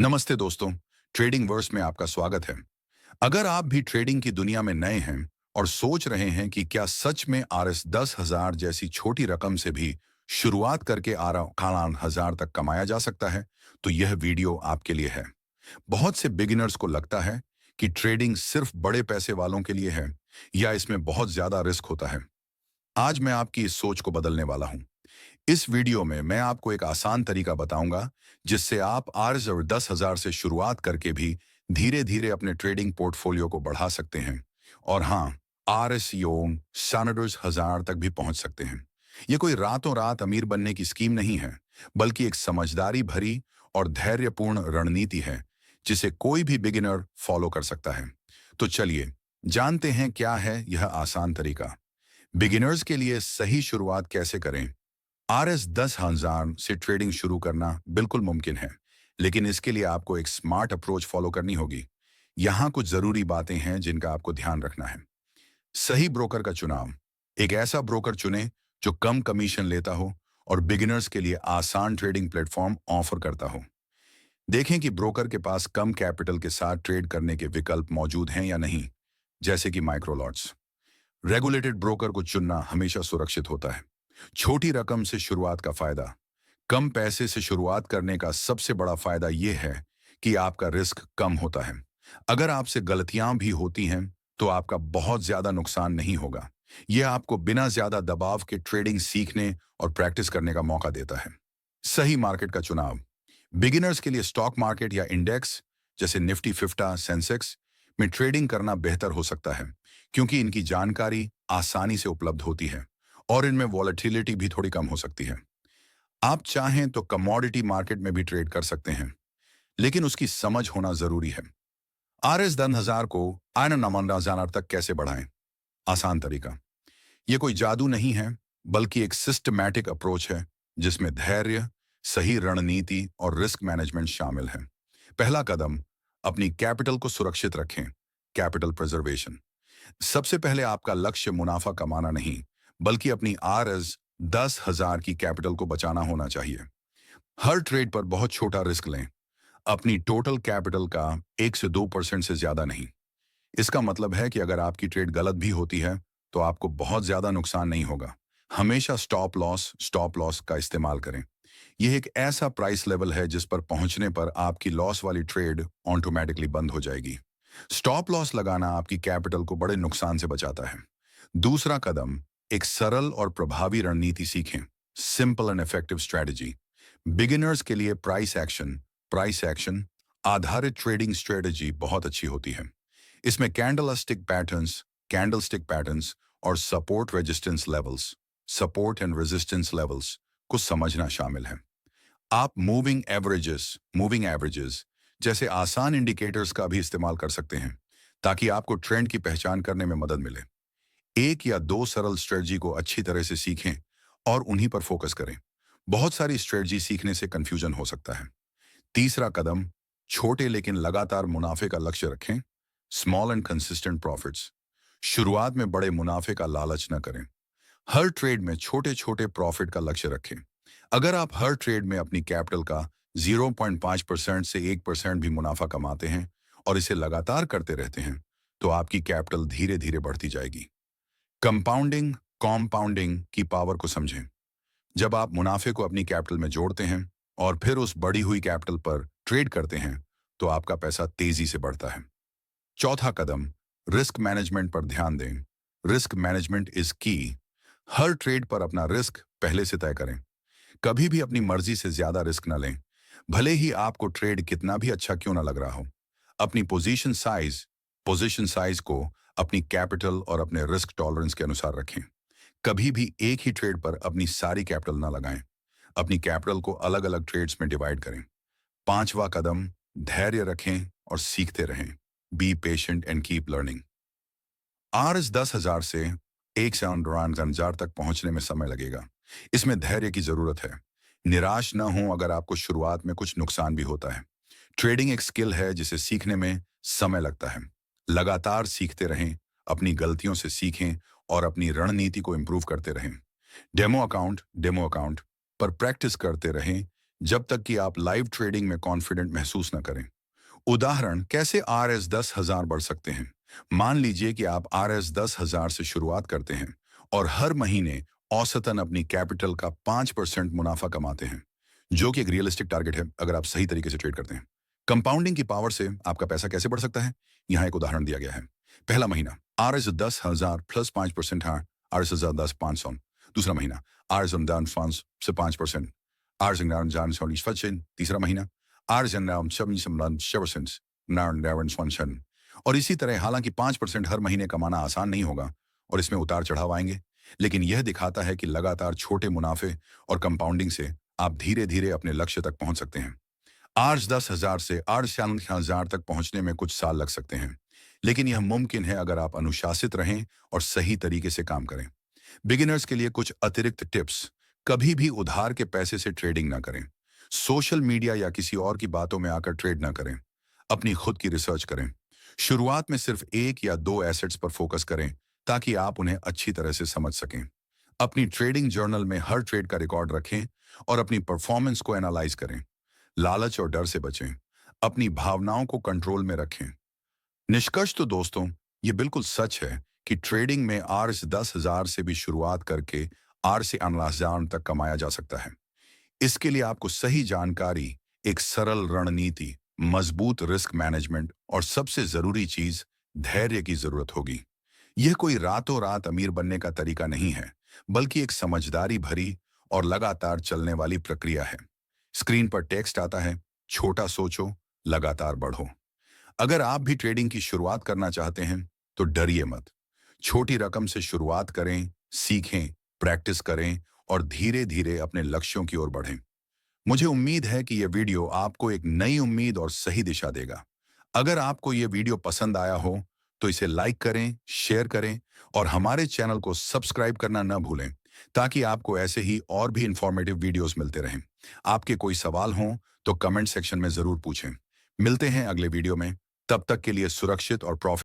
नमस्ते दोस्तों, trading verse में आपका स्वागत है। अगर आप भी ट्रेडिंग की दुनिया में नए हैं और सोच रहे हैं कि क्या सच में RS 10,000 जैसी छोटी रकम से भी शुरुआत करके आराम हजार तक कमाया जा सकता है, तो यह वीडियो आपके लिए है। बहुत से बिगिनर्स को लगता है कि ट्रेडिंग सिर्फ बड़े पैसे वालों के लिए है या इसमें बहुत ज्यादा रिस्क होता है। आज मैं आपकी इस सोच को बदलने वाला हूं। इस वीडियो में मैं आपको एक आसान तरीका बताऊंगा जिससे आप आर्ज और 10,000 से शुरुआत करके भी धीरे धीरे अपने ट्रेडिंग पोर्टफोलियो को बढ़ा सकते हैं और हाँ, RS योम सैनडर्स 1000 तक भी पहुंच सकते हैं। ये कोई रातों रात अमीर बनने की स्कीम नहीं है, बल्कि एक समझदारी भरी और धैर्यपूर्ण रणनीति है जिसे कोई भी बिगिनर फॉलो कर सकता है। तो चलिए जानते हैं क्या है यह आसान तरीका। बिगिनर्स के लिए सही शुरुआत कैसे करें। RS 10,000 से ट्रेडिंग शुरू करना बिल्कुल मुमकिन है, लेकिन इसके लिए आपको एक स्मार्ट अप्रोच फॉलो करनी होगी। यहाँ कुछ जरूरी बातें हैं जिनका आपको ध्यान रखना है। सही ब्रोकर का चुनाव। एक ऐसा ब्रोकर चुनें जो कम कमीशन लेता हो और बिगिनर्स के लिए आसान ट्रेडिंग प्लेटफॉर्म ऑफर करता हो। देखें कि ब्रोकर के पास कम कैपिटल के साथ ट्रेड करने के विकल्प मौजूद हैं या नहीं, जैसे कि माइक्रो लॉट्स। रेगुलेटेड ब्रोकर को चुनना हमेशा सुरक्षित होता है। छोटी रकम से शुरुआत का फायदा। कम पैसे से शुरुआत करने का सबसे बड़ा फायदा यह है कि आपका रिस्क कम होता है। अगर आपसे गलतियां भी होती हैं तो आपका बहुत ज्यादा नुकसान नहीं होगा। यह आपको बिना ज्यादा दबाव के ट्रेडिंग सीखने और प्रैक्टिस करने का मौका देता है। सही मार्केट का चुनाव। बिगिनर्स के लिए स्टॉक मार्केट या इंडेक्स जैसे निफ्टी 50 सेंसेक्स में ट्रेडिंग करना बेहतर हो सकता है, क्योंकि इनकी जानकारी आसानी से उपलब्ध होती है और इनमें वॉलेटिलिटी भी थोड़ी कम हो सकती है। आप चाहें तो कमोडिटी मार्केट में भी ट्रेड कर सकते हैं, लेकिन उसकी समझ होना जरूरी है। RS 10,000 को आयन नमन जानर तक कैसे बढ़ाएं। आसान तरीका। यह कोई जादू नहीं है, बल्कि एक सिस्टमैटिक अप्रोच है जिसमें धैर्य, सही रणनीति और रिस्क मैनेजमेंट शामिल है। पहला कदम, अपनी कैपिटल को सुरक्षित रखें। Capital preservation. सबसे पहले आपका लक्ष्य मुनाफा कमाना नहीं, बल्कि अपनी RS 10,000 की कैपिटल को बचाना होना चाहिए। हर ट्रेड पर बहुत छोटा रिस्क लें। अपनी टोटल कैपिटल का 1 से 2% से ज्यादा नहीं। इसका मतलब है कि अगर आपकी ट्रेड गलत भी होती है तो आपको बहुत ज्यादा नुकसान नहीं होगा। हमेशा स्टॉप लॉस का इस्तेमाल करें। यह एक ऐसा प्राइस लेवल है जिस पर पहुंचने पर आपकी लॉस वाली ट्रेड ऑटोमेटिकली बंद हो जाएगी। स्टॉप लॉस लगाना आपकी कैपिटल को बड़े नुकसान से बचाता है। दूसरा कदम, एक सरल और प्रभावी रणनीति सीखें। Simple and effective strategy. Beginners के लिए प्राइस एक्शन आधारित ट्रेडिंग स्ट्रेटजी बहुत अच्छी होती है। इसमें कैंडलस्टिक पैटर्न्स और सपोर्ट एंड रेजिस्टेंस लेवल्स को समझना शामिल है। आप मूविंग एवरेजेस जैसे आसान इंडिकेटर्स का भी इस्तेमाल कर सकते हैं, ताकि आपको ट्रेंड की पहचान करने में मदद मिले। एक या दो सरल स्ट्रेटजी को अच्छी तरह से सीखें और उन्हीं पर फोकस करें। बहुत सारी स्ट्रेटजी सीखने से कंफ्यूजन हो सकता है। तीसरा कदम, छोटे लेकिन लगातार मुनाफे का लक्ष्य रखें। Small and consistent profits. शुरुआत में बड़े मुनाफे का लालच न करें। हर ट्रेड में छोटे छोटे प्रॉफिट का लक्ष्य रखें। अगर आप हर ट्रेड में अपनी कैपिटल का 0.5% से 1% भी मुनाफा कमाते हैं और इसे लगातार करते रहते हैं, तो आपकी कैपिटल धीरे धीरे बढ़ती जाएगी। कॉम्पाउंडिंग की पावर को समझें। जब आप मुनाफे को अपनी कैपिटल में जोड़ते हैं और फिर उस बढ़ी हुई कैपिटल पर ट्रेड करते हैं, तो आपका पैसा तेजी से बढ़ता है। चौथा कदम, रिस्क मैनेजमेंट पर ध्यान दें। रिस्क मैनेजमेंट इज की। हर ट्रेड पर अपना रिस्क पहले से तय करें। कभी भी अपनी मर्जी से ज्यादा रिस्क न लें, भले ही आपको ट्रेड कितना भी अच्छा क्यों ना लग रहा हो। अपनी पोजीशन साइज को अपनी कैपिटल और अपने रिस्क टॉलरेंस के अनुसार रखें। कभी भी एक ही ट्रेड पर अपनी सारी कैपिटल ना लगाएं। अपनी कैपिटल को अलग अलग ट्रेड्स में डिवाइड करें। पांचवा कदम, धैर्य रखें और सीखते रहें। Be patient and keep learning. RS 10,000 से 1,90,000 तक पहुंचने में समय लगेगा। इसमें धैर्य की जरूरत है। निराश न हो अगर आपको शुरुआत में कुछ नुकसान भी होता है। ट्रेडिंग एक स्किल है जिसे सीखने में समय लगता है। लगातार सीखते रहें, अपनी गलतियों से सीखें और अपनी रणनीति को इंप्रूव करते रहें। डेमो अकाउंट पर प्रैक्टिस करते रहें। जब तक कि आप लाइव ट्रेडिंग में कॉन्फिडेंट महसूस न करें। उदाहरण, कैसे RS 10,000 बढ़ सकते हैं। मान लीजिए कि आप RS 10,000 से शुरुआत करते हैं और हर महीने औसतन अपनी कैपिटल का 5% मुनाफा कमाते हैं, जो कि एक रियलिस्टिक टारगेट है अगर आप सही तरीके से ट्रेड करते हैं। कंपाउंडिंग की पावर से आपका पैसा कैसे बढ़ सकता है, यहाँ एक उदाहरण दिया गया है। पहला महीना RS 10,000 प्लस 5% है, RS 10 500। दूसरा महीना RS 5 से 5%, RS 14. तीसरा महीना RS 77% और इसी तरह। हालांकि 5% हर महीने कमाना आसान नहीं होगा और इसमें उतार चढ़ाव आएंगे, लेकिन यह दिखाता है कि लगातार छोटे मुनाफे और कंपाउंडिंग से आप धीरे धीरे अपने लक्ष्य तक पहुंच सकते हैं। RS 10,000 से RS 40,000 तक पहुंचने में कुछ साल लग सकते हैं, लेकिन यह मुमकिन है अगर आप अनुशासित रहें और सही तरीके से काम करें। बिगिनर्स के लिए कुछ अतिरिक्त टिप्स। कभी भी उधार के पैसे से ट्रेडिंग ना करें। सोशल मीडिया या किसी और की बातों में आकर ट्रेड ना करें। अपनी खुद की रिसर्च करें। शुरुआत में सिर्फ 1 या 2 एसेट्स पर फोकस करें ताकि आप उन्हें अच्छी तरह से समझ सकें। अपनी ट्रेडिंग जर्नल में हर ट्रेड का रिकॉर्ड रखें और अपनी परफॉर्मेंस को एनालाइज करें। लालच और डर से बचें। अपनी भावनाओं को कंट्रोल में रखें। निष्कर्ष तो दोस्तों, ये बिल्कुल सच है कि ट्रेडिंग में RS 10,000 से भी शुरुआत करके RS 40,000 तक कमाया जा सकता है। इसके लिए आपको सही जानकारी, एक सरल रणनीति, मजबूत रिस्क मैनेजमेंट और सबसे जरूरी चीज, धैर्य की जरूरत होगी। यह कोई रातों रात अमीर बनने का तरीका नहीं है, बल्कि एक समझदारी भरी और लगातार चलने वाली प्रक्रिया है। स्क्रीन पर टेक्स्ट आता है, छोटा सोचो, लगातार बढ़ो। अगर आप भी ट्रेडिंग की शुरुआत करना चाहते हैं तो डरिए मत। छोटी रकम से शुरुआत करें, सीखें, प्रैक्टिस करें और धीरे धीरे अपने लक्ष्यों की ओर बढ़ें। मुझे उम्मीद है कि यह वीडियो आपको एक नई उम्मीद और सही दिशा देगा। अगर आपको यह वीडियो पसंद आया हो तो इसे लाइक करें, शेयर करें और हमारे चैनल को सब्सक्राइब करना न भूलें, ताकि आपको ऐसे ही और भी इंफॉर्मेटिव वीडियोस मिलते रहें। आपके कोई सवाल हों तो कमेंट सेक्शन में जरूर पूछें। मिलते हैं अगले वीडियो में। तब तक के लिए सुरक्षित और प्रॉफिट